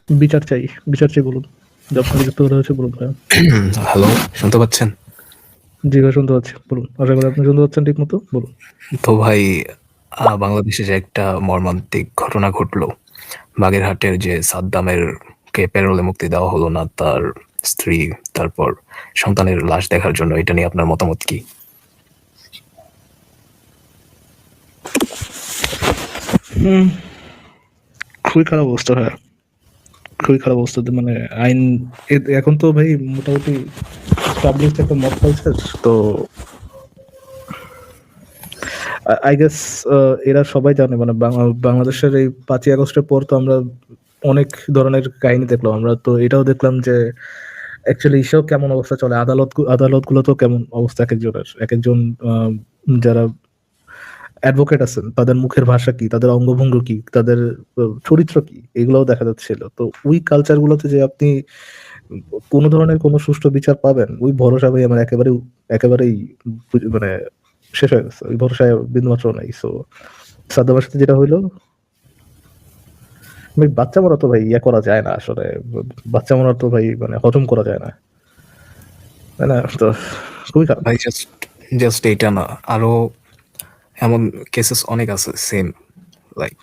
বিচার চাই, বিচার চাই বলুন। আপনাকে যুক্ত করা হয়েছে বলুন ভাইয়া। হ্যালো, শুনতে পাচ্ছেন? জি ভাই শুনতে পাচ্ছি। বলুন। আশা করি আপনি শুনতে পাচ্ছেন ঠিকমতো? বলুন। তো ভাই বাংলাদেশে যে একটা মর্মান্তিক ঘটনা ঘটলো, বাগেরহাটের যে সাদ্দামের কে প্যারোলে মুক্তি দেওয়া হলো না, তার স্ত্রী তারপর সন্তানের লাশ দেখার জন্য, এটা নিয়ে আপনার মতামত কি? খুবই খারাপ অবস্থা ভাইয়া। খুবই খারাপ অবস্থা। মানে আইন এখন তো ভাই মোটামুটি established একটা মব কালচার। তো আই গেস এরা সবাই জানে মানে বাংলাদেশের এই ৫ই আগস্টের পর তো আমরা অনেক ধরনের কাহিনী দেখলাম। আমরা তো এটাও দেখলাম যে অ্যাকচুয়ালি এসব কেমন অবস্থা চলে। আদালতগুলো তো কেমন অবস্থা একেকজনের। একেকজন যারা অ্যাডভোকেট আছেন তাদের মুখের ভাষা কি, তাদের অঙ্গভঙ্গ কি, তাদের চরিত্র কি, এগুলোও দেখা যাচ্ছিল। তো ওই কালচার গুলোতে যে আপনি কোনো ধরনের কোনো সুষ্ঠু বিচার পাবেন, ওই ভরসা ভাই আমার একেবারেই মানে শেষ হয়ে গেছে। ওই ভরসায় বিন্দুমাত্র নাই। সো সাদ্দামের সাথে যেটা হইলো, ভাই বাচ্চা মরা তো ভাই ইয়ে করা যায় না আসলে। বাচ্চা মরা তো ভাই মানে হজম করা যায় না, তাই না? তো খুবই খারাপ। ভাই জাস্ট এইটা না, আরো এমন কেসেস অনেক আছে সেম, লাইক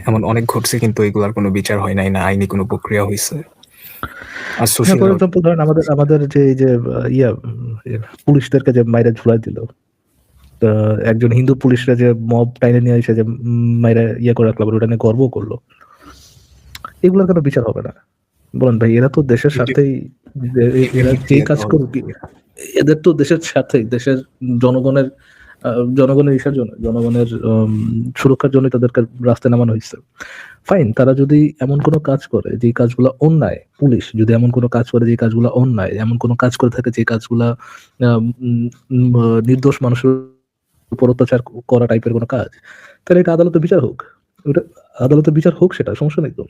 এমন অনেক ঘটছে, কিন্তু এগুলার কোনো বিচার হয় নাই, না আইনি কোনো প্রক্রিয়া হয়েছে। আর হ্যাঁ, সোশ্যাল ফর এক্সাম্পল ধরেন আমাদের যে এই যে পুলিশদেরকে যে মাইরা ঝুলাই দিল, একজন হিন্দু পুলিশরা যে মব টাইনে নিয়ে এসে যে মাইরা করে রাখলো, আবার ওটা নিয়ে গর্ব করলো, এগুলোর কোনো বিচার হবে না? বলেন ভাই, এরা তো দেশের সাথেই, এরা যে কাজ করুক, এদের তো দেশের সাথে, দেশের জনগণের জনগণের ইসার জন্য, জনগণের সুরক্ষার জন্য তাদেরকে রাস্তায় নামানো হয়েছে। ফাইন, তারা যদি এমন কোনো কাজ করে যে কাজগুলো অন্যায়, পুলিশ যদি এমন কোনো কাজ করে যে কাজগুলো অন্যায়, এমন কোনো কাজ করে থাকে যে কাজগুলা নির্দোষ মানুষের উপর অত্যাচার করা টাইপের কোনো কাজ, তাহলে এটা আদালতে বিচার হোক। ওটা আদালতে বিচার হোক, সেটা সমস্যা নেই তো।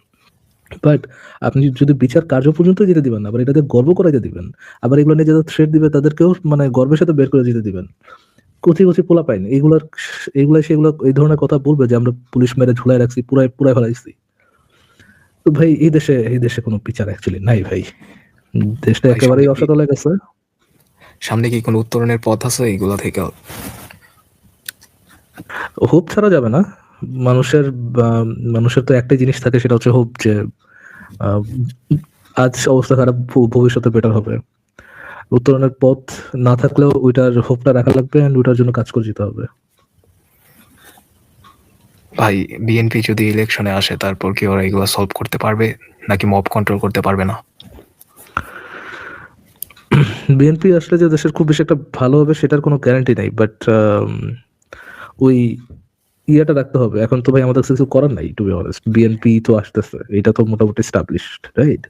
বাট আপনি যদি বিচার কার্য পর্যন্ত যেতে দিবেন না, আবার এটাতে গর্ব করাইতে দিবেন, আবার এগুলো নিয়ে যাদের থ্রেট দিবে তাদেরকেও মানে গর্বের সাথে বের করে যেতে দিবেন। কচি কচি পোলা পাইনি সেগুলো এই ধরনের কথা বলবে যে আমরা পুলিশ মেরে ঝুলাই রাখছি, পুরাই ফেলাইছি। তো ভাই এই দেশে কোনো বিচার অ্যাকচুয়ালি নাই ভাই। দেশটা ভাই একেবারেই অসাধলে গেছে। সামনে কি কোনো উত্তরণের পথ আছে এগুলা থেকে? হোপ ছাড়া যাবে না। মানুষের মানুষের তো একটাই জিনিস থাকে, সেটা হচ্ছে হোপ, যে আহ, আজ অবস্থা খারাপ, ভবিষ্যতে বেটার হবে। উত্তরণের পথ না থাকলেও ওইটার হোপটা রাখা লাগবে, এন্ড ওইটার জন্য কাজ করে যেতে হবে। ভাই বিএনপি যদি ইলেকশনে আসে, তারপর কি ওরা এগুলো সলভ করতে পারবে, নাকি মব কন্ট্রোল করতে পারবে না? বিএনপি আসলে যে দেশের খুব বেশি একটা ভালো হবে সেটার কোনো গ্যারান্টি নাই, বাট ওই ইয়েটা রাখতে হবে। এখন তো ভাই আমাদের কিছু করার নাই, টু বি অনেস্ট। বিএনপি তো আসতেছে, এটা তো মোটামুটি এস্টাবলিশড, রাইট?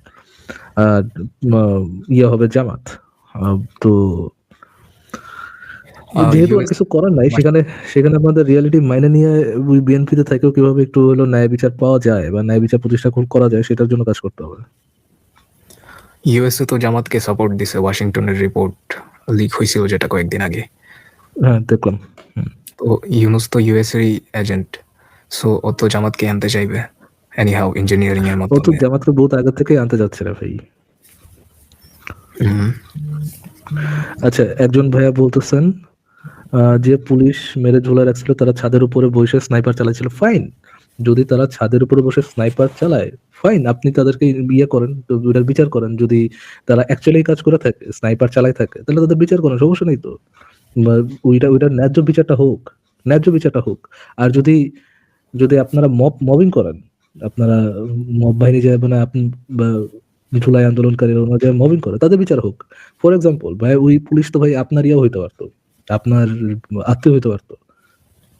আর ইয়ে হবে জামাত। তো যেহেতু আর ইউএস কিছু করার নাই, সেখানে সেখানে আমাদের রিয়ালিটি মাইনে নিয়ে ওই বিএনপিতে থেকেও কিভাবে একটু হলো ন্যায় বিচার পাওয়া যায় বা ন্যায় বিচার প্রতিষ্ঠা করা যায়, সেটার জন্য কাজ করতে হবে। ইউএসএ তো জামাতকে সাপোর্ট দিছে, ওয়াশিংটনের রিপোর্ট লিক হয়েছিল যেটা কয়েকদিন আগে। হ্যাঁ, দেখলাম। তো ইউনুস তো ইউএস এরই এজেন্ট, সো ও তো জামাতকে আনতে চাইবে এনিহাউ ইঞ্জিনিয়ারিং এর ও তো মাধ্যমে। জামাতকে বহুত আগে থেকেই আনতে যাচ্ছে না ভাই। আচ্ছা, একজন ভাইয়া বলতেছেন যে পুলিশ মেরে ঝুলে রাখছিল, তারা ছাদের উপরে বসে স্নাইপার চালাচ্ছিল। ফাইন, যদি তারা ছাদের উপরে বসে স্নাইপার চালায়, ফাইন, আপনি তাদেরকে ইয়ে করেন, তো ওটার বিচার করেন। যদি তারা অ্যাকচুয়ালি কাজ করে থাকে, স্নাইপার চালাই থাকে, তাহলে তাদের বিচার করেন, সমস্যা নেই তো। বা ওইটার ন্যায্য বিচারটা হোক, ন্যায্য বিচারটা হোক। আর যদি যদি আপনারা মবিং করেন, আপনারা মব বাহিনী যে মানে আপনি বা জুলাই আন্দোলনকারীরা ওনারা যে মবিং করে, তাদের বিচার হোক। ফর এক্সাম্পল ভাই, ওই পুলিশ তো ভাই আপনার ইয়ে হইতে পারতো, আপনার আত্মীয় হইতে পারতো,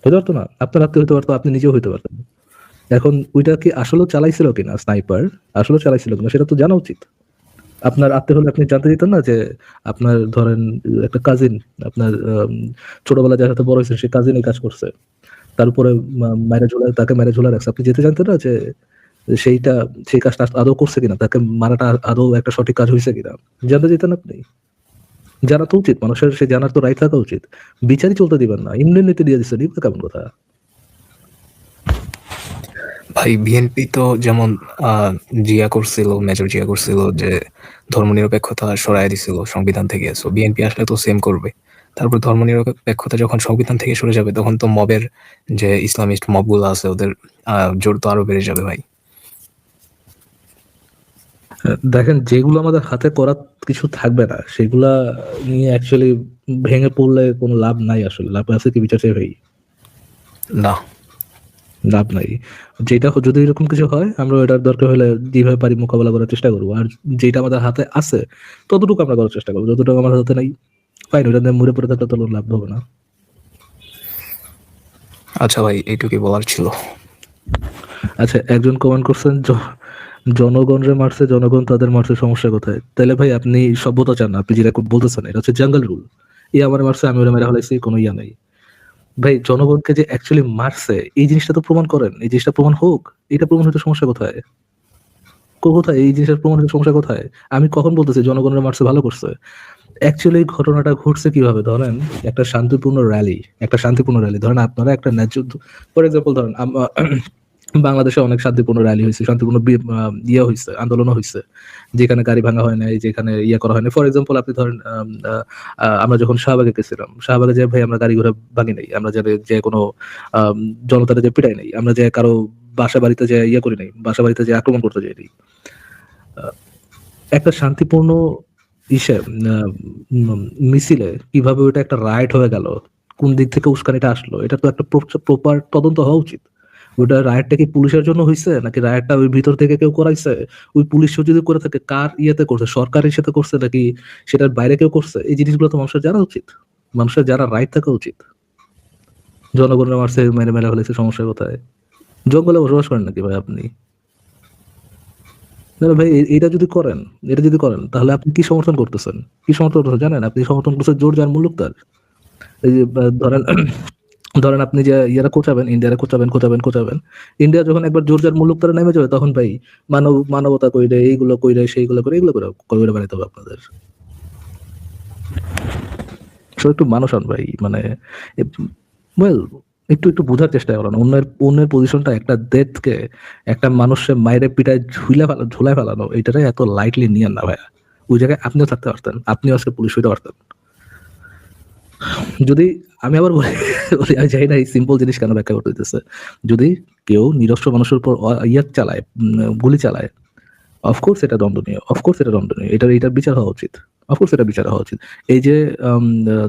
হইতে পারতো না? আপনার আত্মীয় হইতে পারতো, আপনি নিজেও হইতে পারতেন। এখন ওইটা কি আসলে চালাইছিল কিনা, স্নাইপার আসলে চালাইছিল কিনা, সেটা তো জানা উচিত। আপনার আত্মীয় হলে আপনি জানতে দিতেন না যে আপনার ধরেন একটা কাজিন, আপনার ছোটবেলায় যার সাথে বড় হয়েছে, সে কাজিন এই কাজ করছে, তার উপরে তাকে মেরে ঝুলা রাখছে, আপনি যেতে জানতেন না যে সেই কাজটা আদৌ করছে কিনা, তাকে মারাটা আদৌ একটা সঠিক কাজ হয়েছে কিনা? জানতে যেতেন আপনি? জানা তো উচিত মানুষের, সে জানার তো রাইট থাকা উচিত। বিচারই চলতে দিবেন না, ইমনি নীতি দিয়ে দিচ্ছে, নিবে কেমন কথা? ভাই বিএনপি তো যেমন জিয়া করছিল, মেজর জিয়া করছিল যে ধর্মনিরপেক্ষতা সরায় দিছিল সংবিধান থেকে। সো বিএনপি আসলে তো সেম করবে। তারপর ধর্মনিরপেক্ষতা যখন সংবিধান থেকে সরে যাবে তখন তো মবের যে ইসলামিস্ট মবগুলো আছে ওদের জোর তো আরো বেড়ে যাবে ভাই। দেখেন, যেগুলো আমাদের হাতে করার কিছু থাকবে না সেগুলা নিয়ে অ্যাকচুয়ালি ভেঙে পড়লে কোনো লাভ নাই। আসলে লাভ আছে কি বিচার চাই ভাই? না, লাভ নাই। যেটা যদি এরকম কিছু হয় আমরা এটার দরকার হলে যেভাবে পারি মোকাবেলা করার চেষ্টা করবো। আর যেটা আমাদের হাতে আছে ততটুকু আমরা করার চেষ্টা করবো। যতটুকু আমার হাতে নাই, ফাইন, ওটা নিয়ে মরে পড়ে থাকলে তো লাভ হবে না। আচ্ছা ভাই, এইটুকুই বলার ছিল। আচ্ছা, একজন কমেন্ট করছেন জনগণরে মারছে, জনগণ তাদের মারছে, সমস্যা কোথায়? তাহলে ভাই আপনি সভ্যতা চান না, আপনি যেটা বলতেছেন এটা হচ্ছে জাঙ্গল রুল। আমার মারছে, আমি ওরা মেরে ফেলাইছি, কোনো ইয়া নাই। ভাই জনগণকে যে অ্যাকচুয়ালি মারছে এই জিনিসটা তো প্রমাণ করেন, এই জিনিসটা প্রমাণ হোক। এটা প্রমাণ হতে সমস্যা কোথায়? কোথায় এই জিনিসের প্রমাণ হতে সমস্যা কোথায়? আমি কখন বলতেছি জনগণরা মারছে, ভালো করছে? অ্যাকচুয়ালি ঘটনাটা ঘটছে কিভাবে ধরেন, একটা শান্তিপূর্ণ র্যালি ধরেন, আপনারা একটা ন্যায্য, ফর এক্সাম্পল ধরেন বাংলাদেশে অনেক শান্তিপূর্ণ র্যালি হয়েছে, শান্তিপূর্ণ ইয়ে হয়েছে, আন্দোলনও হয়েছে, যেখানে গাড়ি ভাঙা হয় নাই, যেখানে ইয়ে করা হয় নাই। ফর এক্সাম্পল আপনি ধরেন আমরা যখন শাহবাগে গেছিলাম, শাহবাগে যে ভাই আমরা গাড়ি ঘোড়া ভাঙি নাই, আমরা যে কোনো জনতারে যে পিটাই নাই, আমরা যে কারো বাসা বাড়িতে যে ইয়ে করি নাই, বাসা বাড়িতে যে আক্রমণ করতে যাই নাই। একটা শান্তিপূর্ণ ইসে মিছিলে কিভাবে ওটা একটা রাইট হয়ে গেল, কোন দিক থেকে উস্কানিটা আসলো, এটা তো একটা প্রপার তদন্ত হওয়া উচিত। ওটা রাইটটা কি পুলিশের জন্য হয়েছে নাকি রাইটটা ওই ভিতর থেকে কেউ করাইছে? ওই পুলিশও যদি করে থাকে কার ইয়েতে করছে, সরকারের সাথে করছে নাকি সেটার বাইরে কেউ করছে? এই জিনিসগুলো তো মানুষের জানা উচিত, মানুষের যারা রাইট থাকা উচিত। জনগণের মারছে, মেরে মেরে ফেলেছে, সমস্যা কোথায়? জঙ্গলে বসবাস করেন নাকি ভাই আপনি? না না ভাই, এটা যদি করেন তাহলে আপনি কি সমর্থন করতেছেন? কি সমর্থন করতেছেন জানেন? আপনি সমর্থন করতেছেন জোর জার মুলুকতার। এই যে ধরেন ধরেন আপনি যে ইয়ারা কোচাবেন, ইন্ডিয়ারে কোচাবেন। ইন্ডিয়া যখন একবার জোর জার মুলুকতারে নেমে যাবে তখন ভাই মানবতা কইরে, এইগুলো কইরে, সেইগুলো করে, এগুলো করে কইরে বানাইতে হবে আপনাদের। সো একটু মানুষ হন ভাই, মানে ওয়েল, একটু একটু বোঝার চেষ্টা করেন। অন্যের পজিশনটা, একটা ডেথকে, একটা মানুষের মায়ের পিটায় ঝুলাই ফেলানো, এটাই এত লাইটলি নিয়েন না ভাইয়া। ওই জায়গায় আপনিও থাকতে পারতেন, আপনিও আজকে পুলিশ হইতে পারতেন। যদি আমি আবার আমি জানি না এই সিম্পল জিনিস কেন ব্যাখ্যা করতে দিতেছে। যদি কেউ নিরস্ত্র মানুষের উপর চালায়, গুলি চালায়, অফকোর্স এটা দণ্ডনীয়, এটার বিচার হওয়া উচিত। অফকোর্স এটা বিচার হওয়া উচিত। এই যে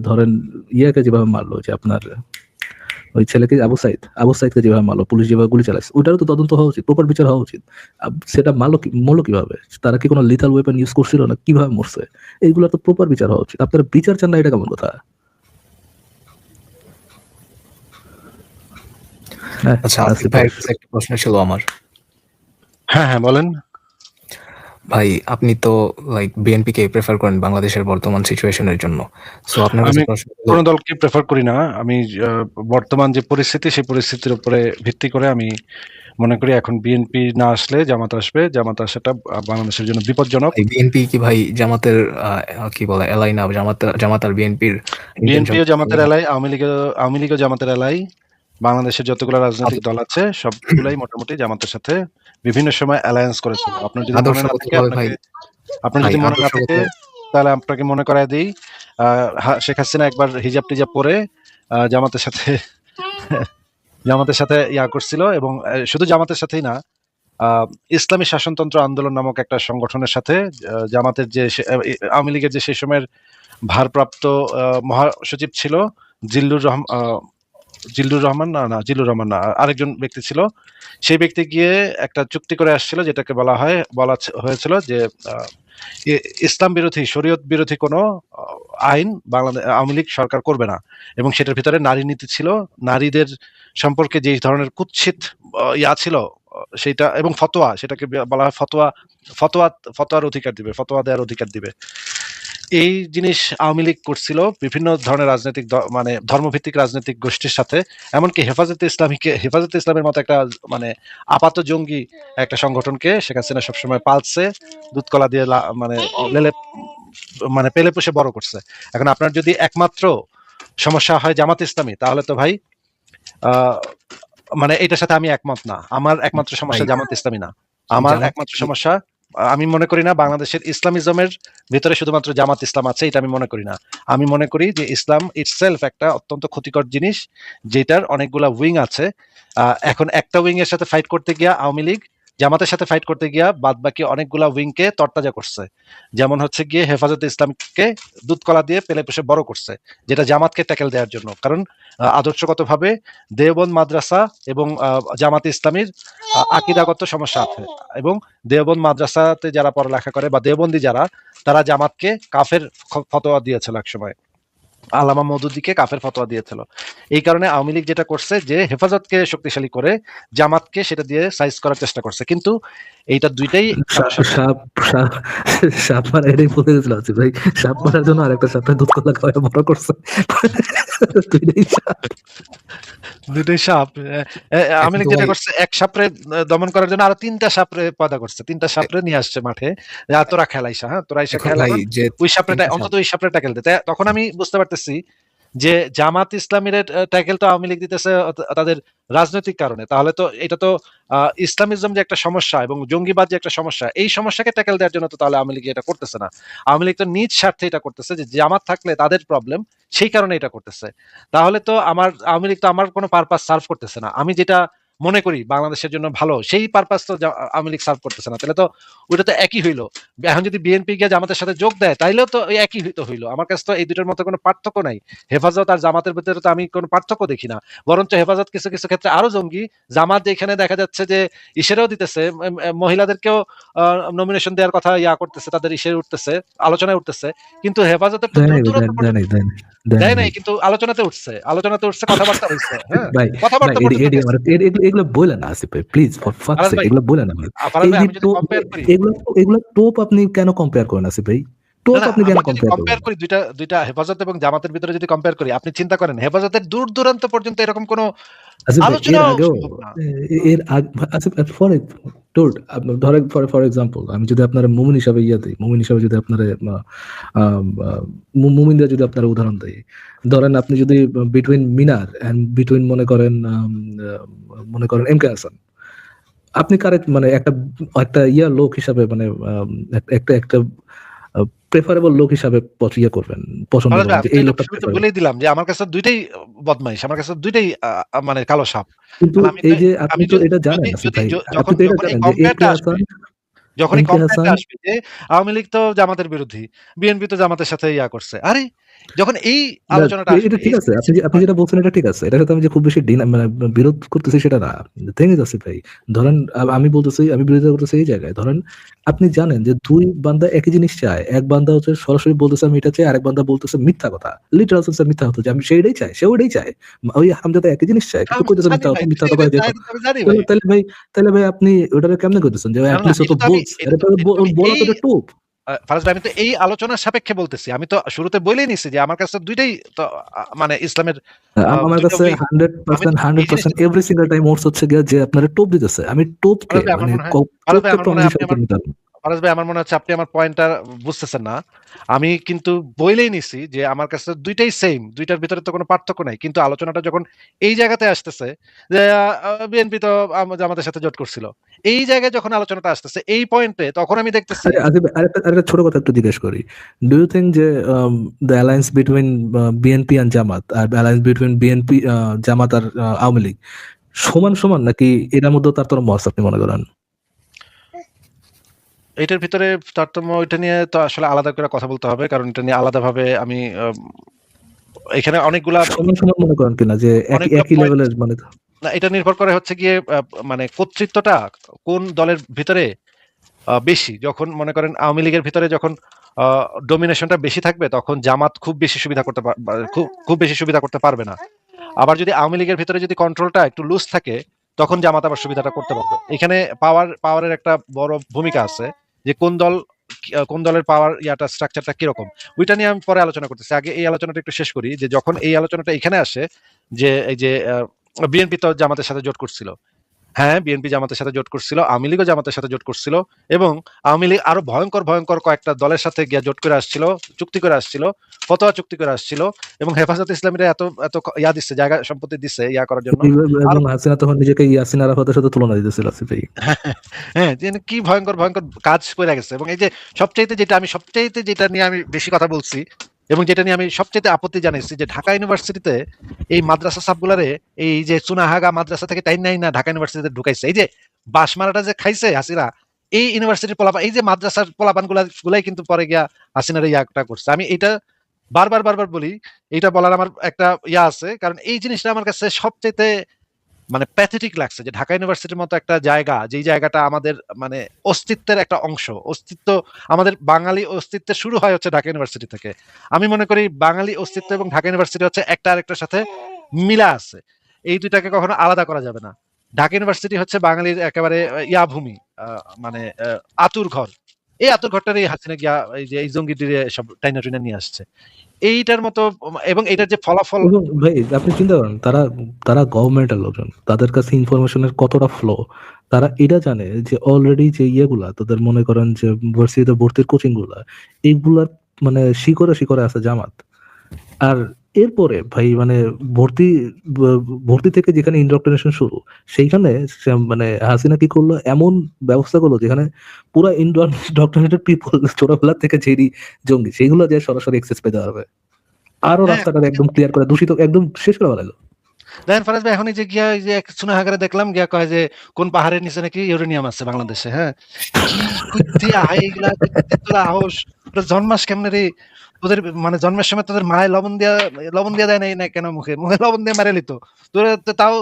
ধরেন ইয়াকে যেভাবে মারলো, যে আপনার ওই ছেলেকে আবু সাইদকে যেভাবে মারলো, পুলিশ যেভাবে গুলি চালাচ্ছে, ওটারও তো তদন্ত হওয়া উচিত, প্রপার বিচার হওয়া উচিত। সেটা মরলো কিভাবে? তারা কি কোনো লিথাল ওয়েপন ইউজ করছিল না? কিভাবে মরছে? এইগুলো তো প্রপার বিচার হওয়া উচিত। আপনারা বিচার চান না, এটা কেমন কথা? হ্যাঁ, আচ্ছা, আসিফ আসিফ ভাই। ভাইয়ের কাছে একটা প্রশ্ন ছিল আমার। হ্যাঁ, হ্যাঁ বলেন। ভাই আপনি তো লাইক বিএনপি কে প্রেফার করেন বাংলাদেশের বর্তমান সিচুয়েশনের জন্য। সো আপনার কাছে আমি প্রশ্ন হলো, কোন দলকে প্রেফার করি না। আমি বর্তমান যে পরিস্থিতি, সেই পরিস্থিতির উপরে ভিত্তি করে আমি মনে করি এখন বিএনপি না আসলে জামাত আসবে। জামাত আসাটা বাংলাদেশের জন্য বিপজ্জনক। বিএনপি কি ভাই জামাতের কি বলে এলাই না? জামাত আর বিএনপির ইন্টেনশন বিএনপিও জামাতের এলাই, আওয়ামী লীগও জামাতের এলাই। বাংলাদেশের যতগুলো রাজনৈতিক দল আছে সবগুলাই মোটামুটি জামাতের সাথে বিভিন্ন সময় অ্যালায়েন্স করেছিল। আপনার যদি মনে না থাকে, আদর্শগতভাবে ভাই, তাহলে আপনাকে মনে করায় দিই, শেখ হাসিনা একবার হিজাব টিজাব পরে জামাতের সাথে জামাতের সাথে ইয়া করছিল, এবং শুধু জামাতের সাথেই না, ইসলামী শাসনতন্ত্র আন্দোলন নামক একটা সংগঠনের সাথে জামাতের যে আওয়ামী লীগের যে সেই সময়ের ভারপ্রাপ্ত মহাসচিব ছিল জিল্লুর রহমান না, আরেকজন ব্যক্তি ছিল। সেই ব্যক্তি গিয়ে একটা চুক্তি করে আসছিল, যেটাকে বলা হয়েছিল যে ইসলাম বিরোধী, শরীয়ত বিরোধী কোনো আইন বাংলাদেশ আওয়ামী লীগ সরকার করবে না। এবং সেটার ভিতরে নারী নীতি ছিল, নারীদের সম্পর্কে যে ধরনের কুৎসিত ইয়া ছিল সেটা, এবং ফতোয়া, সেটাকে বলা হয় ফতোয়ার অধিকার দিবে, ফতোয়া দেওয়ার অধিকার দিবে। এই জিনিস আওয়ামী লীগ করছিল বিভিন্ন ধরনের রাজনৈতিক মানে ধর্মভিত্তিক রাজনৈতিক গোষ্ঠীর সাথে। এমনকি হেফাজতে ইসলামের মতো একটা মানে আপাত জঙ্গি একটা সংগঠনকে শেখ হাসিনা সবসময় পালছে, দুধকলা দিয়ে মানে পেলে পুষে বড় করছে। এখন আপনার যদি একমাত্র সমস্যা হয় জামাত ইসলামী, তাহলে তো ভাই মানে এটার সাথে আমি একমত না। আমার একমাত্র সমস্যা ভাই, জামাত ইসলামী না। আমার জামাত একমাত্র সমস্যা আমি মনে করি না বাংলাদেশের ইসলামিজমের ভিতরে শুধুমাত্র জামাত ইসলাম আছে, এটা আমি মনে করি না। আমি মনে করি যে ইসলাম ইটসেলফ একটা অত্যন্ত ক্ষতিকর জিনিস, যেটার অনেকগুলা উইং আছে। এখন একটা উইং এর সাথে ফাইট করতে গিয়া আওয়ামী লীগ জামাতের সাথে ফাইট করতে গিয়া বাদ বাকি অনেকগুলা উইংকে তরতাজা করছে। যেমন হচ্ছে গিয়ে হেফাজতে ইসলামকে দুধ কলা দিয়ে পেলে পুষে বড় করছে, যেটা জামাতকে ট্যাকেল দেওয়ার জন্য। কারণ আদর্শগতভাবে দেওবন্দ মাদ্রাসা এবং জামাতে ইসলামীর আকিদাগত সমস্যা আছে, এবং দেওবন্দ মাদ্রাসাতে যারা পড়ালেখা করে বা দেওবন্দি যারা, তারা জামাতকে কাফের ফতোয়া দিয়েছিল একসময়, আল্লামা মওদুদিকে কাফের ফতোয়া দিয়েছিল। এই কারণে আওয়ামী লীগ যেটা করছে যে হেফাজতকে শক্তিশালী করে জামাতকে সেটা দিয়ে সাইজ করার চেষ্টা করছে, কিন্তু এইটা দুইটাই সাপ সাপ সাপ মারা এটাই বলতে গেছিল আছি ভাই, সাপ মারার জন্য আরেকটা সাপের দুধ কলা খাওয়া বড় করছে। দুইটাই সাপ। আওয়ামী লীগ যেটা করছে এক সাপরে দমন করার জন্য আরো 3টা সাপরে পয়দা করছে, 3টা সাপরে নিয়ে আসছে মাঠে, তোরা খেলাইসা, হ্যাঁ তোরা এসে খেলা, ওই সাপড়েটা অন্তত ওই সাপড়ে ট্যাকেল দিতে। তখন আমি বুঝতে পারতেছি যে জামাত ইসলামীর ট্যাকেল তো আওয়ামী লীগ দিতেছে তাদের রাজনৈতিক কারণে, তাহলে তো এটা তো ইসলামিজম যে একটা সমস্যা এবং জঙ্গিবাদ যে একটা সমস্যা, এই সমস্যাকে ট্যাকেল দেওয়ার জন্য তো তাহলে আওয়ামী লীগ এটা করতেছে না। আওয়ামী লীগ তো নিজ স্বার্থে এটা করতেছে, যে জামাত থাকলে তাদের প্রবলেম, সেই কারণে এটা করতেছে। তাহলে তো আমার আওয়ামী লীগ তো আমার কোনো পারপাস সার্ভ করতেছে না। আমি যেটা মনে করি বাংলাদেশের জন্য ভালো, সেই পারপাস তো আওয়ামী লীগ সার্ভ করতেছে না। তাহলে তো ওইটা তো একই হইলো। এখন যদি বিএনপি গিয়ে জামাতের সাথে যোগ দেয়, তাইলেও তো ওই একই হইলো। আমার কাছে তো এই দুটোর মধ্যে কোনো পার্থক্য নাই। হেফাজত আর জামাতের ভিতরে তো আমি কোনো পার্থক্য দেখি না, বরঞ্চ হেফাজত কিছু কিছু ক্ষেত্রে আরো জঙ্গি। জামাত যেখানে দেখা যাচ্ছে যে ইসেরেও দিতেছে, মহিলাদেরকেও নমিনেশন দেওয়ার কথা করতেছে, তাদের ইসের উঠতেছে, আলোচনায় উঠতেছে, কিন্তু হেফাজতের তো দূর দূরান্ত পর্যন্ত দেয় নাই, কিন্তু আলোচনাতে উঠছে, কথাবার্তা হয়েছে। হ্যাঁ, ভাই কথাবার্তা ভাই পর্যন্ত গেছে। এগুলো বলে না আসিফ ভাই, প্লিজ ফর ফাক ফারাজ সেক ভাই, এগুলো বলে না ভাই। ফারাজ এই ভাই, যে আমি যদি কম্পেয়ার করি, এগুলো টোপ আপনি কেন কম্পেয়ার করেন আসিফ ভাই? না টোপ না, আপনি কেন আমরা যদি কম্পেয়ার কম্পেয়ার করেন? করি দুইটা হেফাজত এবং জামাতের ভিতরে যদি কম্পেয়ার করি, আপনি চিন্তা করেন হেফাজতের দূর দূরান্ত পর্যন্ত এরকম কোনো আসিফ ভাই এর আলোচনাও আগেও সম্ভব না। এর আসিফ ফর টোল্ড ধরেন ফর এক্সাম্পল, আমি যদি আপনার মুমিন হিসাবে দিই, মুমিন হিসাবে যদি আপনার মুমিনদের যদি আপনার উদাহরণ দেই, ধরেন আপনি যদি বিটুইন মিনার এন্ড বিটুইন মনে করেন এম কে হাসান, আপনি কারে মানে একটা একটা লোক হিসাবে মানে একটা একটা প্রেফারেবল লোক হিসাবে করবেন, পছন্দ ফারাজ ভাই, করবেন যে আমি তো এই এটা লোকটা শুরুতে preferable। বলেই দিলাম যে আমার কাছে দুইটাই বদমাইশ, আমার কাছে দুইটাই মানে কালো সাপ। কিন্তু তাহলে আমি এই যে আপনি আমি তো এটা জানেন যদি আসিফ যদি ভাই, আপনি যখন তো এটা যখন এই জানেন যে এম কে কম্পেয়ারটা আসবে, হাসান যখন এম এই কে কম্পেয়ারটা হাসান আসবে যে আওয়ামী লীগ তো জামাতের বিরোধী, বিএনপি তো জামাতের সাথে করছে, আরে যখন এই না, আলোচনাটা এটা আসবে, ঠিক এই আছে, আপনি যেটা বলছেন এটা ঠিক আছে, এটার সাথে আমি যে খুব বেশি মানে বিরোধ করতেছি সেটা না। থিং ইজ আসিফ ভাই, ধরেন আমি বলতেছি, আমি বিরোধিতা করতেছি এই জায়গায়, ধরেন আপনি জানেন যে দুই বান্দা একই জিনিস চায়, এক বান্দা হচ্ছে সরাসরি বলতেছে আমি এটা চাই, আরেক বান্দা বলতেছে মিথ্যা কথা, লিটারাল সেন্সে মিথ্যা হতো যে আমি সেইটাই চাই, সে ওইটাই চায়, ওই হামজাদা একই জিনিস চায় কিন্তু আমি কইতেছে জানি মিথ্যা কথা, ভাই, মিথ্যা এই কথা ভাই, করে যেত। আমি জানি ভাই। তাহলে ভাই আপনি ওটাকে কেমনে করতেছেন যে না, না, অ্যাটলিস্ট ও তো বলছে, এটা তো বলা এই তো এটা টোপ। ফারাজ ভাই, আমি তো এই আলোচনার সাপেক্ষে বলতেছি। আমি তো শুরুতে বলেই নিছি যে আমার কাছে দুইটাই তো মানে ইসলামের আমার দুইটা কাছে উইং। আমি 100% এই জিনিসটা 100% এভরি সিঙ্গেল টাইম ওটস হচ্ছে গিয়ে যে আপনারা টোপ দিতেছে, আমি টোপকে ফারাজ ভাই, আমার মানে মনে হয় ফারাজ ভাই, টোপকে আমার মনে প্রমাণ হয় আপনি হিসাবে আমার নিতে। ফারাজ ভাই, আমার মনে হচ্ছে আপনি আমার পয়েন্টটা বুঝতেছেন না। আমি কিন্তু বইলেই নিছি যে আমার কাছে দুইটাই সেম, দুইটার ভিতরে তো কোনো পার্থক্য নাই, কিন্তু আলোচনাটা যখন এই জায়গাতে আসতেছে যে বিএনপি তো আমাদের সাথে জোট করছিল, এই জায়গায় যখন আলোচনাটা আসতেছে এই পয়েন্টে, তখন আমি দেখতেছি আরে আদিব, আরেকটা ছোট কথা একটু জিজ্ঞেস করি, ডু ইউ থিঙ্ক যে the alliance between BNP and Jamaat আর অ্যালায়েন্স বিটুইন বিএনপি জামাত আর আওয়ামী লীগ সমান সমান, নাকি এটার মধ্যে তারতম্য আছে আপনি মনে করেন? এটার ভিতরে তারতম্য, এটা নিয়ে তো আসলে আলাদা করে কথা বলতে হবে, কারণ এটা নিয়ে আলাদাভাবে আমি এখানে অনেকগুলা সমান সমান মনে করেন কিনা যে একই অনেকগুলা একই পয়েন্ট, লেভেলের মানে? না এটা নির্ভর করে হচ্ছে গিয়ে মানে কর্তৃত্বটা কোন দলের ভিতরে বেশি। যখন মনে করেন আওয়ামী লীগের ভিতরে যখন ডমিনেশনটা বেশি থাকবে, তখন জামাত খুব বেশি সুবিধা করতে খুব বেশি সুবিধা করতে পারবে না। আবার যদি আওয়ামী লীগের ভিতরে যদি কন্ট্রোলটা একটু লুজ থাকে, তখন জামাত আবার সুবিধাটা করতে পারবে। এখানে পাওয়ারের একটা বড় ভূমিকা আছে, যে কোন দলের পাওয়ার স্ট্রাকচারটা কিরকম, ওইটা নিয়ে আমি পরে আলোচনা করতেছি। আগে এই আলোচনাটা একটু শেষ করি, যে যখন এই আলোচনাটা এখানে আসে যে এই যে বিএনপি তো জামাতের সাথে জোট করছিল, হ্যাঁ, বিএনপি জামাতের সাথে জোট করছিল, আওয়ামী লীগও জামাতের সাথে জোট করছিল, এবং আওয়ামী লীগ আরো ভয়ঙ্কর ভয়ঙ্কর কয়েকটা দলের সাথে গিয়া জোট করে আসছিল, চুক্তি করে আসছিল, ফতোয়া চুক্তি করে আসছিল, এবং হেফাজত ইসলামীরা এত এত ইয়া দিচ্ছে, জায়গা সম্পত্তি দিচ্ছে ইয়া করার জন্য। এবং আরো হাসিনা তখন নিজেকে ইয়াসিন আরাফাতের সাথে তুলনা দিতেছিল আসিফ ভাই। হ্যাঁ, যে কি ভয়ঙ্কর ভয়ঙ্কর কাজ করে গেছে। এবং এই যে সবচাইতে যেটা নিয়ে আমি বেশি কথা বলছি এবং যেটা নিয়ে আমি সবচাইতে আপত্তি জানাইছি, যে ঢাকা ইউনিভার্সিটিতে এই মাদ্রাসা সাবগুলারে এই যে চুনাহাগা মাদ্রাসা থেকে টাইম নাই না ঢাকা ইউনিভার্সিটিতে ঢুকাইছে, এই যে বাসমারাটা যে খাইছে হাসিনা, এই ইউনিভার্সিটির পোলাপান, এই যে মাদ্রাসার পোলাপান গুলাই কিন্তু পরে গিয়া হাসিনার ইয়াটা করছে। আমি এটা বারবার বলি, এইটা বলার আমার একটা ইয়া আছে, কারণ এই জিনিসটা আমার কাছে সবচাইতে মানে প্যাথেটিক লাগছে, যে ঢাকা ইউনিভার্সিটির মতো একটা জায়গা, যেই জায়গাটা আমাদের মানে অস্তিত্বের একটা অংশ, আমাদের বাঙালি অস্তিত্বের শুরু হয় হচ্ছে ঢাকা ইউনিভার্সিটি থেকে। আমি মনে করি বাঙালি অস্তিত্ব এবং ঢাকা ইউনিভার্সিটি হচ্ছে একটা আরেকটার সাথে মিলা আছে, এই দুইটাকে কখনো আলাদা করা যাবে না। ঢাকা ইউনিভার্সিটি হচ্ছে বাঙালির একেবারে ইয়া ভূমি, মানে আতুর ঘর। এই আতুর ঘরটার এই হাসিনা গিয়া এই যে এই জঙ্গিটিরে সব টাইনা টুইনা নিয়ে আসছে এইটার মতো, এবং এটার যে ফলাফল। এবং ভাই আপনি চিন্তা করেন, তারা তারা গভর্নমেন্টের লোকজন, তাদের কাছে ইনফরমেশনের কতটা ফ্লো, তারা এটা জানে যে অলরেডি যে ইয়েগুলা তাদের মনে করেন যে ভার্সিটিতে ভর্তির কোচিং গুলা, এইগুলার মানে শিকড়ে আছে জামাত। আর এরপরে ভাই মানে ভর্তি ভর্তি থেকে যেখানে ইন্ডক্ট্রিনেশন শুরু, সেইখানে মানে হাসিনা কি করলো, এমন ব্যবস্থা করলো যেখানে পুরো ইন্ডক্ট্রিনেটেড পিপল ছোটবেলা থেকে যেই জঙ্গি সেইগুলো যে সরাসরি এক্সেস পেতে পারবে, আরো হ্যাঁ, রাস্তাটা একদম ক্লিয়ার করে দূষিত একদম শেষ করে ফেলালো। দেখেন ফারাজ ভাই, এখন এই যে গিয়া এই যে চুনাহাগারে দেখলাম গিয়া কয় যে কোন পাহাড়ের নিচে নাকি ইউরেনিয়াম আছে বাংলাদেশে। হ্যাঁ, কি কইতে আয় এগুলা, কইতে তোরা আহস, তোরা জন্মাস কেমনে রে? তোদের মানে জন্মের সময় তোদের মায়ের লবণ দিয়া দেয় নাই না কেন? মুখে মুখে লবণ দিয়ে মেরে লিত। তোরা তো তাও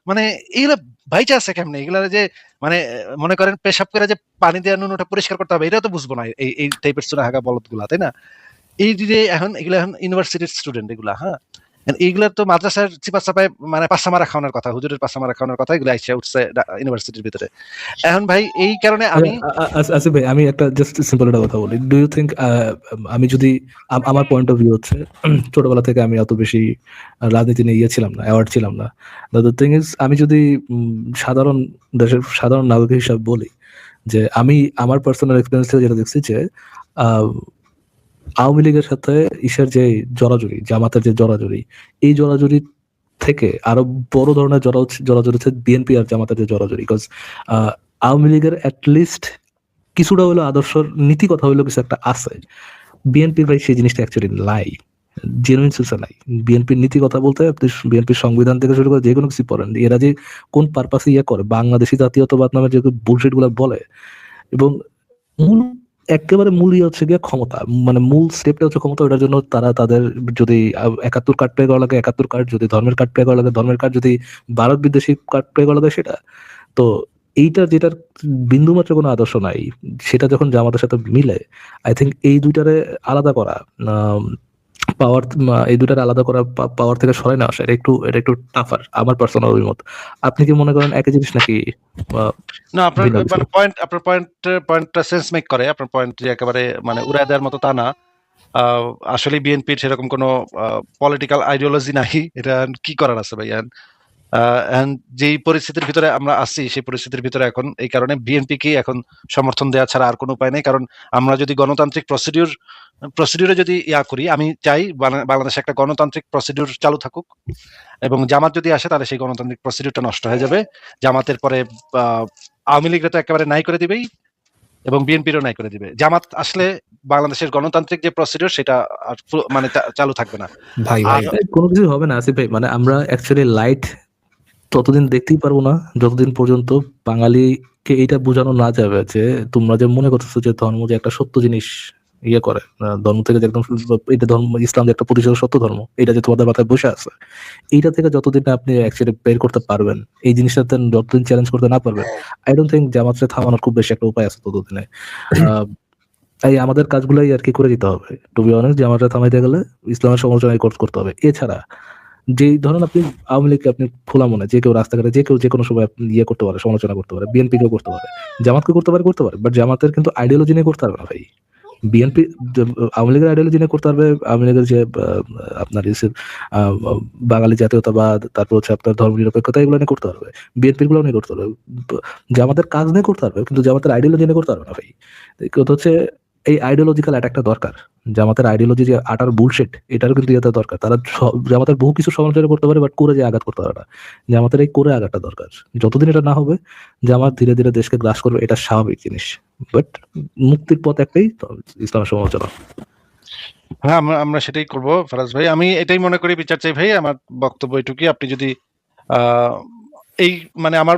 মানে এগুলা বাইচা আছে কেমনে? এগুলা যে মানে মনে করেন পেশাব করে যে পানি দিয়ে নুন ওটা পরিষ্কার করতে হবে, এটাও তো বুঝবো না এই এই টাইপের চুনাহাগা বলদগুলা, তাই না? এই যে এগুলা এখন ইউনিভার্সিটির স্টুডেন্ট এগুলা, হ্যাঁ, এইগুলা তো মাদ্রাসার চিপা চাপায় মানে পাঁচা মারা খাওয়ানোর কথা, হুজুরের পাঁচা মারা খাওয়ানোর কথা, এগুলো আইসা উঠছে ইউনিভার্সিটির ভিতরে। এখন ভাই এই কারণে আমি আসিফ ভাই, আমি একটা জাস্ট সিম্পল একটা কথা বলি। ডু ইউ থিঙ্ক আমি যদি আমার পয়েন্ট অফ ভিউ হচ্ছে, ছোটবেলা থেকে আমি অত বেশি রাজনীতি নিয়ে ছিলাম না, অ্যাওয়ার্ড ছিলাম না। দ্য থিং ইজ, আমি যদি সাধারণ দেশের সাধারণ নাগরিক হিসাবে বলি, যে আমি আমার পার্সোনাল এক্সপিরিয়েন্স থেকে যেটা দেখছি যে আওয়ামী লীগের সাথে ইসের যে জড়াজড়ি, জামাতের যে জড়াজড়ি, এই জড়াজড়ি থেকে আরো বড় ধরনের জড়াজড়ি হচ্ছে বিএনপি আর জামাতের যে জড়াজড়ি। বিকজ আওয়ামী লীগের অ্যাটলিস্ট কিছুটা হইলো আদর্শ নীতি কথা হইলো কিছু একটা আছে, বিএনপির ভাই সেই জিনিসটা অ্যাকচুয়ালি নাই, জেনুইন সেন্সে নাই। বিএনপির নীতি কথা বলতে আপনি বিএনপির সংবিধান থেকে শুরু করে যে কোনো কিছু পড়েন, এরা যে কোন পারপাসে ইয়ে করে, বাংলাদেশি জাতীয়তাবাদ নামে যে বুলশিট গুলা বলে, এবং মূল একেবারে মূলই হচ্ছে গিয়ে ক্ষমতা, মানে মূল স্টেপটা হচ্ছে ক্ষমতা। ওটার জন্য তারা তাদের যদি 71 কার্ড পে করা লাগে 71 কার্ড, যদি ধর্মের কার্ড পে করা লাগে ধর্মের কার্ড, যদি ভারত বিদ্বেষী কার্ড পে করা লাগে সেটা। তো এইটা যেটার বিন্দুমাত্র কোনো আদর্শ নাই, সেটা যখন জামাতের সাথে মিলে, আই থিঙ্ক এই দুইটারে আলাদা করা, পাওয়ার, এই দুটার আলাদা করা, পাওয়ার থেকে সরাই না আসা, এটা একটু টাফার আমার পার্সোনাল অভিমত। আপনি কি মনে করেন একই জিনিস নাকি? না, আপনার মানে আপনার পয়েন্টটা সেন্স মেক করে, আপনার পয়েন্ট যে একেবারে মানে উড়ায় দেওয়ার মতো তা না। আসলে বিএনপির সেরকম কোনো পলিটিক্যাল আইডিওলজি নাই, এটা কি করার আছে ভাই? যেই পরিস্থিতির ভিতরে আমরা আছি, সেই পরিস্থিতির ভিতরে এখন এই কারণে বিএনপি কে এখন সমর্থন দেওয়া ছাড়া আর কোনো উপায় নেই। কারণ আমরা যদি গণতান্ত্রিক প্রসিডিউরে যদি ইয়া করি, আমি চাই বাংলাদেশে একটা গণতান্ত্রিক প্রসিডিউর চালু থাকুক, এবং জামাত যদি আসে তাহলে সেই গণতান্ত্রিক প্রসিডিউরটা নষ্ট হয়ে যাবে। জামাতের পরে আওয়ামী লীগরা তো একেবারে নাই করে দিবেই, এবং বিএনপিরও নাই করে দিবে। জামাত আসলে বাংলাদেশের গণতান্ত্রিক যে প্রসিডিউর সেটা আর মানে চালু থাকবে না। ভাই কোনো কিছু হবে না আসিফ ভাই, মানে আমরা অ্যাকচুয়ালি লাইট ততদিন দেখতেই পারবো না যতদিন পর্যন্ত বাঙালিকে এইটা বোঝানো না যাবে যে তোমরা যে মনে করতেছো যে ধর্ম যে একটা সত্য জিনিস ইয়ে করে, ধর্ম থেকে যে একদম এটা ধর্ম, ইসলাম যে একটা প্রতিষ্ঠিত সত্য ধর্ম, এটা যে তোমাদের মাথায় বসে আছে, এইটা থেকে যতদিন আপনি অ্যাকচুয়ালি বের করতে পারবেন, এই জিনিসটাতে যতদিন চ্যালেঞ্জ করতে না পারবেন, আই ডোন্ট থিঙ্ক জামাতকে থামানোর খুব বেশি একটা উপায় আছে ততদিনে। এই আমাদের কাজগুলাই আর কি করে দিতে হবে, টু বি অনেস্ট। জামাতকে থামাইতে গেলে ইসলামের সমালোচনা করতে হবে। এছাড়া যে ধরেন আপনি আওয়ামী লীগকে আপনি খোলা মনে যে কেউ রাস্তাঘাটে যে কেউ যে কোনো সময় ইয়ে করতে পারে, সমালোচনা করতে পারে, বিএনপি কেও করতে পারে, জামাতকে করতে পারে, বাট জামাতের কিন্তু আইডিওলজি নিয়ে করতে পারবে না ভাই। বিএনপি আওয়ামী লীগের আইডিওলজি নিয়ে করতে পারবে, আওয়ামী লীগের যে আপনার বাঙালি জাতীয়তাবাদ, তারপর হচ্ছে আপনার ধর্মনিরপেক্ষতা, এগুলো নিয়ে করতে পারবে, বিএনপির গুলো নিয়ে করতে পারবে, জামাতের কাজ নিয়ে করতে পারবে, কিন্তু জামাতের আইডিওলজি নিয়ে করতে পারবে না ভাই। কথা হচ্ছে এই আইডিওলজিক্যাল অ্যাটাকটা দরকার। জামাতের আইডিওলজি যে আটার বুলশিট, এটারও কিন্তু এটা দরকার। তারা জামাতের বহু কিছু সমালোচনা করতে পারে, বাট করে যে আঘাত করতে পারে না। জামাতের এই করে আঘাতটা দরকার। যতদিন এটা না হবে, জামাত ধীরে ধীরে দেশকে গ্রাস করবে, এটা স্বাভাবিক জিনিস। বাট মুক্তির পথ একটাই, ইসলামের সমালোচনা। হ্যাঁ, আমরা সেটাই করব ফারাজ ভাই। আমি এটাই মনে করি, বিচার চাই ভাই। আমার বক্তব্য এটুকুই। আপনি যদি এই মানে আমার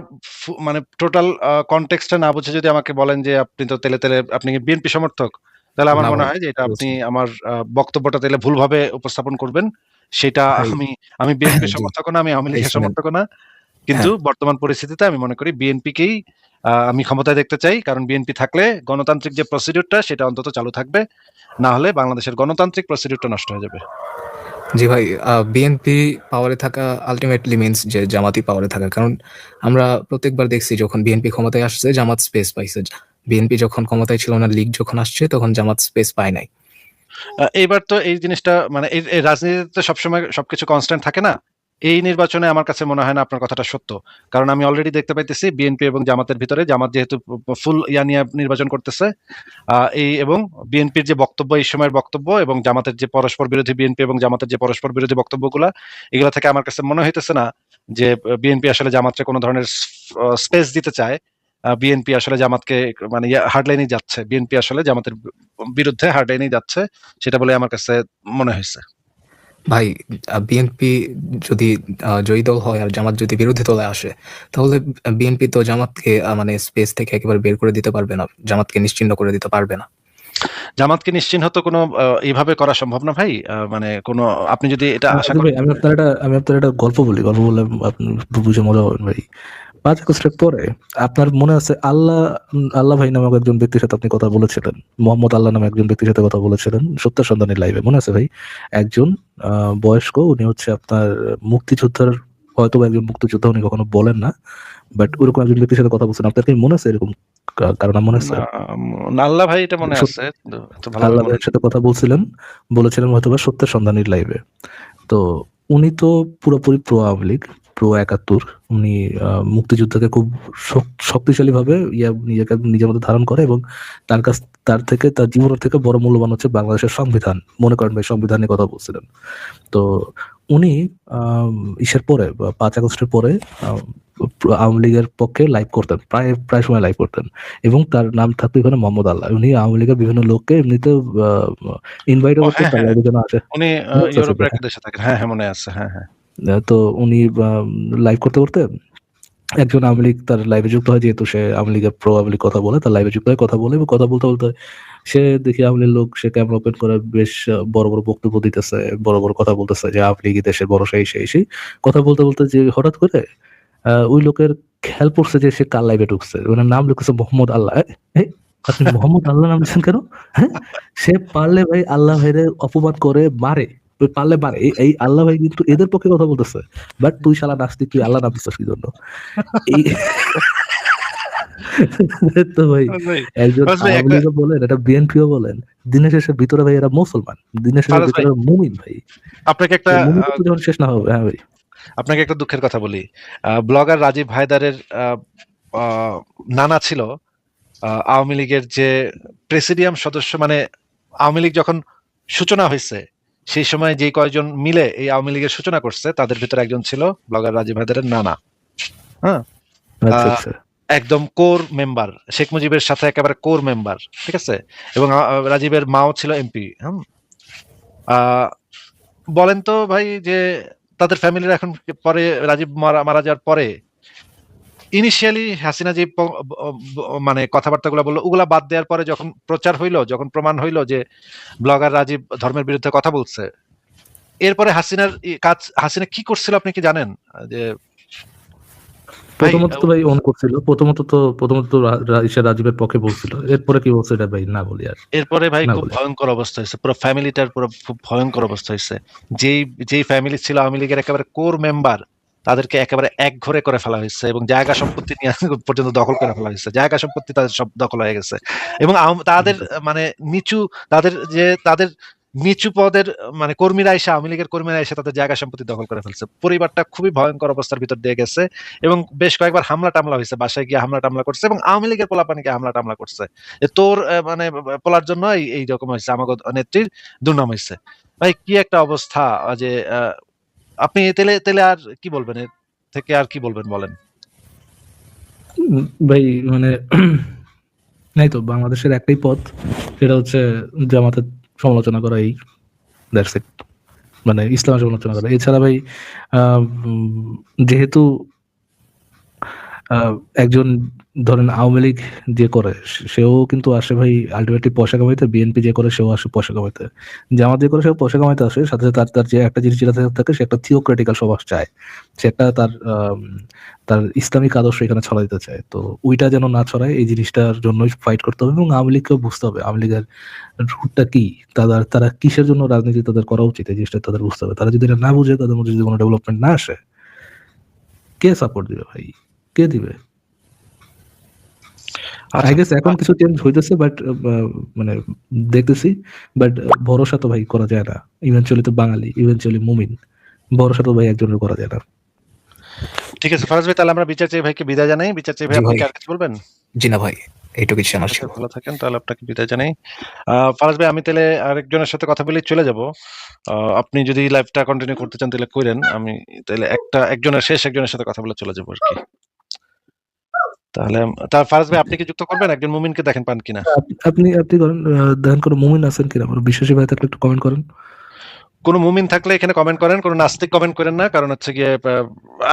মানে টোটাল কনটেক্সটটা না বুঝে যদি আমাকে বলেন যে আপনি তো তেলে তেলে আপনি কি বিএনপি সমর্থক, তাহলে আমার মনে হয় যে এটা আপনি আমার বক্তব্যটা তাহলে ভুলভাবে উপস্থাপন করবেন। সেটা আমি বিএনপি সমর্থক না, আমি আওয়ামী লীগের সমর্থক না, কিন্তু বর্তমান পরিস্থিতিতে আমি মনে করি বিএনপিকেই আমি ক্ষমতায় দেখতে চাই। কারণ বিএনপি থাকলে গণতান্ত্রিক যে প্রসিডিউরটা সেটা অন্তত চালু থাকবে, না হলে বাংলাদেশের গণতান্ত্রিক প্রসিডিউরটা নষ্ট হয়ে যাবে। জি ভাই, বিএনপি পাওয়ারে থাকা আলটিমেটলি মিনস যে জামাতই পাওয়ারে থাকা। কারণ আমরা প্রত্যেকবার দেখছি যখন বিএনপি ক্ষমতায় আসছে জামাত স্পেস পাইছে, বিএনপি যখন ক্ষমতায় ছিল না, লীগ যখন আসছে তখন জামাত স্পেস পায় নাই। এইবার তো এই জিনিসটা মানে এই রাজনীতিতে সবসময় সবকিছু কনস্ট্যান্ট থাকে না। এই নির্বাচনে আমার কাছে মনে হয় না আপনার কথাটা সত্য। কারণ আমি অলরেডি দেখতে পাইতেছি বিএনপি এবং জামাতের ভিতরে, জামাত যেহেতু ফুল নিয়ে নির্বাচন করতেছে, এই এবং বিএনপির যে বক্তব্য, এই সময়ের বক্তব্য, এবং জামাতের যে পরস্পর বিরোধী, বিএনপি এবং জামাতের যে পরস্পর বিরোধী বক্তব্যগুলা, এগুলা থেকে আমার কাছে মনে হইতেছে না যে বিএনপি আসলে জামাতকে কোনো ধরনের স্পেস দিতে চায়। বিএনপি আসলে জামাতকে মানে হার্ডলাইনেই যাচ্ছে, বিএনপি আসলে জামাতের বিরুদ্ধে হার্ডলাইনেই যাচ্ছে, সেটা বলে আমার কাছে মনে হয়েছে। ভাই, বিএনপি যদি জয়ী দল হয় আর জামাত যদি বিরোধী দলে আসে, তাহলে বিএনপি তো জামাতকে মানে স্পেস থেকে একেবারে বের করে দিতে পারবে না, জামাতকে নিশ্চিহ্ন করে দিতে পারবে না। জামাতকে নিশ্চিহ্ন তো কোনো এইভাবে করা সম্ভব না ভাই। মানে কোনো আপনি যদি এটা আশা করেন। আমি আপনার একটা গল্প বললে আপনি বুঝে মজা হবেন ভাই। 5 আগস্টের পরে আপনার মনে আছে আল্লাহ ভাই নামক একজন ব্যক্তির সাথে আপনি কথা বলেছিলেন, মোহাম্মদ আল্লাহ নামে একজন ব্যক্তির সাথে কথা বলেছিলেন সত্য সন্ধানের লাইভে, মনে আছে ভাই? একজন বয়স্ক, উনি হচ্ছে আপনার মুক্তিযোদ্ধার, হয়তো একজন মুক্তিযোদ্ধা, উনি কখনো বলেন না, বাট ওরকম একজন ব্যক্তির সাথে কথা বলছেন। আপনার কি মনে আছে এরকম কারণ মনে আছে? আল্লাহ ভাই এটা মনে আছে, আল্লাহ ভাইয়ের সাথে কথা বলেছিলেন হয়তোবা সত্যের সন্ধানের লাইভে। তো উনি তো পুরোপুরি প্রো আওয়ামী লীগ, প্রো 71। উনি মুক্তিযুদ্ধকে খুব শক্তিশালী ভাবে নিজেকে নিজের মধ্যে ধারণ করে, এবং তার থেকে তার জীবনের থেকে বড় মূল্যবান হচ্ছে বাংলাদেশের সংবিধান। মনে করেন ভাই, সংবিধান নিয়ে কথা বলছিলেন। তো উনি ইসের পরে 5 আগস্টের পরে আওয়ামী লীগের পক্ষে লাইভ করতেন, প্রায় সময় লাইভ করতেন, এবং তার নাম থাকতো এখানে মোহাম্মদ আল্লাহ। উনি আওয়ামী লীগের বিভিন্ন লোককে এমনিতে ইনভাইট করতেন তার লাইভে যেন আসে। উনি ইউরোপের একটা দেশে থাকেন। হ্যাঁ, মনে আছে। হ্যাঁ। তো উনি লাইভ করতে করতে একজন আওয়ামী লীগ তার লাইভে যুক্ত হয়, যেহেতু সে আওয়ামী লীগের প্রো আওয়ামী লীগ কথা বলে, তার লাইভে যুক্ত হয়, কথা বলে, এবং কথা বলতে বলতে সে দেখি আওয়ামী লীগের লোক, সে ক্যামেরা ওপেন করে বেশ বড় বড় বক্তব্য দিতেছে, বড় বড় কথা বলতেছে যে আওয়ামী লীগ দেশের বড় সেই কথা বলতে বলতে যে হঠাৎ করে ওই লোকের খেয়াল পড়ছে যে সে কার লাইভে ঢুকছে। ওনার নাম লিখেছে মোহাম্মদ আল্লাহ। আপনি মোহাম্মদ আল্লাহ নাম দিচ্ছেন কেন? হ্যাঁ, সে পারলে ভাই আল্লাহ ভাইরে অপমান করে মারে, পারলে মারে। এই আল্লাহ ভাই কিন্তু এদের পক্ষে কথা বলতেছে, বাট তুই শালা নাস্তিক, তুই আল্লাহ নাম দিচ্ছিস কি জন্য? এই তো ভাই, একজন আওয়ামী লীগও বলেন, এটা বিএনপিও বলেন, দিনের শেষে ভিতরে ভাই এরা মুসলমান, দিনের শেষে ভিতরে মুমিন ভাই। আপনাকে একটা যখন শেষ না হবে। হ্যাঁ ভাই, আপনাকে একটা দুঃখের কথা বলি। ব্লগার রাজীব হায়দারের নানা ছিল আওয়ামী লীগের যে প্রেসিডিয়াম সদস্য, মানে আওয়ামী লীগ যখন সূচনা হয়েছে সেই সময় যে কয়েকজন মিলে এই আওয়ামী লীগের সূচনা করছে, তাদের ভিতরে একজন ছিল ব্লগার রাজীব হায়দারের নানা। হ্যাঁ, একদম কোর মেম্বার, শেখ মুজিবের সাথে একেবারে কোর মেম্বার, ঠিক আছে। এবং রাজীবের মাও ছিল এমপি। বলেন তো ভাই, যে তাদের ফ্যামিলির এখন পরে রাজীব মারা যাওয়ার পরে ইনিশিয়ালি হাসিনা যে মানে কথাবার্তাগুলো বললো, ওগুলা বাদ দেওয়ার পরে যখন প্রচার হইলো, যখন প্রমাণ হইলো যে ব্লগার রাজীব ধর্মের বিরুদ্ধে কথা বলছে, এরপরে হাসিনা কি করছিল আপনি কি জানেন? যে প্রথমত তো ভাই অন করছিল, প্রথমত তো রাজীবের পক্ষে বলছিল, এরপরে কি বলছে এটা ভাই না বলি আর। এরপরে ভাই খুব ভয়ঙ্কর অবস্থা হয়েছে, পুরো ফ্যামিলিটার পুরো খুব ভয়ঙ্কর অবস্থা হয়েছে। যেই ফ্যামিলি ছিল আওয়ামী লীগের একেবারে কোর মেম্বার, তাদেরকে একেবারে একঘরে করে ফেলা হয়েছে এবং জায়গা সম্পত্তি নিয়ে পর্যন্ত দখল করে ফেলা হয়েছে। জায়গা সম্পত্তি তাদের সব দখল হয়ে গেছে এবং তাদের মানে তাদের নিচু পদের মানে কর্মীরা এসে, আওয়ামী লীগের কর্মীরা এসে তাদের জায়গা সম্পত্তি দখল করে ফেলছে। পরিবারটা খুবই ভয়ঙ্কর অবস্থার ভিতর দিয়ে গেছে এবং বেশ কয়েকবার হামলা টামলা হয়েছে, বাসায় গিয়ে হামলা টামলা করছে এবং আওয়ামী লীগের পোলাপানিকে হামলা টামলা করছে। তোর মানে পোলার জন্য এইরকম হয়েছে, আমাকে নেত্রীর দুর্নাম হয়েছে। ভাই কি একটা অবস্থা যে আপনি তেলে তেলে আর কি বলবেন, এর থেকে আর কি বলবেন বলেন? ভাই মানে নাই তো, বাংলাদেশের একটাই পথ, সেটা হচ্ছে জামাতের সমালোচনা করা, এই দ্যাটস ইট। মানে ইসলামের সমালোচনা করা। এছাড়া ভাই যেহেতু একজন ধরেন আওয়ামী লীগ যে করে সেও কিন্তু আসে ভাই আলটিমেটলি পয়সা কামাইতে, বিএনপি যে করে সেও আসে পয়সা কামাইতে, জামাত যে করে সেও পয়সা কামাইতে আসে, সাথে সাথে তার যে একটা জিনিস যেটা থাকে সে একটা থিওক্রেটিক্যাল সমাজ চায়, সে একটা তার ইসলামিক আদর্শ এখানে ছড়া দিতে চায়। তো ওইটা যেন না ছড়ায়, এই জিনিসটার জন্যই ফাইট করতে হবে এবং আওয়ামী লীগকেও বুঝতে হবে আওয়ামী লীগের রুটটা কি, তারা কিসের জন্য রাজনীতি তাদের করা উচিত, এই জিনিসটা তাদের বুঝতে হবে। তারা যদি এটা না বুঝে, তাদের মধ্যে যদি কোনো ডেভেলপমেন্ট না আসে, কে সাপোর্ট দিবে ভাই, কে দিবে? আই গেস এখন কিছু চেঞ্জ হইতেছে, বাট মানে দেখতেছি, বাট ভরসা তো ভাই করা যায় না। ইভেনচুয়ালি তো বাঙালি, ইভেনচুয়ালি মুমিন, ভরসা তো ভাই একজনের করা যায় না। ঠিক আছে ফারাজ ভাই, তাহলে আমরা বিচার চাই ভাইকে বিদায় জানাই। বিচার চাই ভাই, জি আপনি ভাই। কি আর কিছু বলবেন? জি না ভাই, এইটুকু জানার ছিল। ভালো থাকেন, তাহলে আপনাকে বিদায় জানাই। ফারাজ ভাই, আমি তাহলে আরেকজনের সাথে কথা বলে চলে যাব। আপনি যদি লাইভটা কন্টিনিউ করতে চান তাহলে করেন, আমি তাহলে একজনের সাথে কথা বলে চলে যাবো আর কি। তাহলে ফারাজ ভাই, আপনি কি যুক্ত করবেন? একজন মুমিনকে দেখেন পান কিনা। আপনি করেন, দেখেন কোনো মুমিন আছেন কিনা, কোনো বিশ্বাসী ভাই থাকলে একটু কমেন্ট করেন। কোনো মুমিন থাকলে এখানে কমেন্ট করেন, কোনো নাস্তিক কমেন্ট করেন না, কারণ হচ্ছে গিয়ে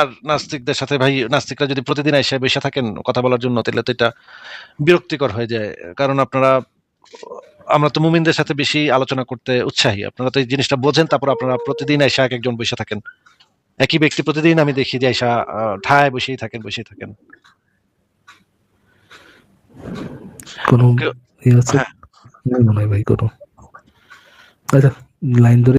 আর নাস্তিকদের সাথে ভাই, নাস্তিকরা যদি প্রতিদিন এসে বসে থাকেন কথা বলার জন্য, তাহলে তো এটা বিরক্তিকর হয়ে যায়। কারণ আমরা তো মুমিনদের সাথে বেশি আলোচনা করতে উৎসাহী, আপনারা তো এই জিনিসটা বোঝেন, তারপর আপনারা প্রতিদিন এসে এক একজন বসে থাকেন। একই ব্যক্তি প্রতিদিন আমি দেখি যে এসা ঠায় বসেই থাকেন। কোনো ইয়ে আছে? হ্যাঁ। নেই মনে হয় ভাই কোনো। আচ্ছা, লাইন ধরে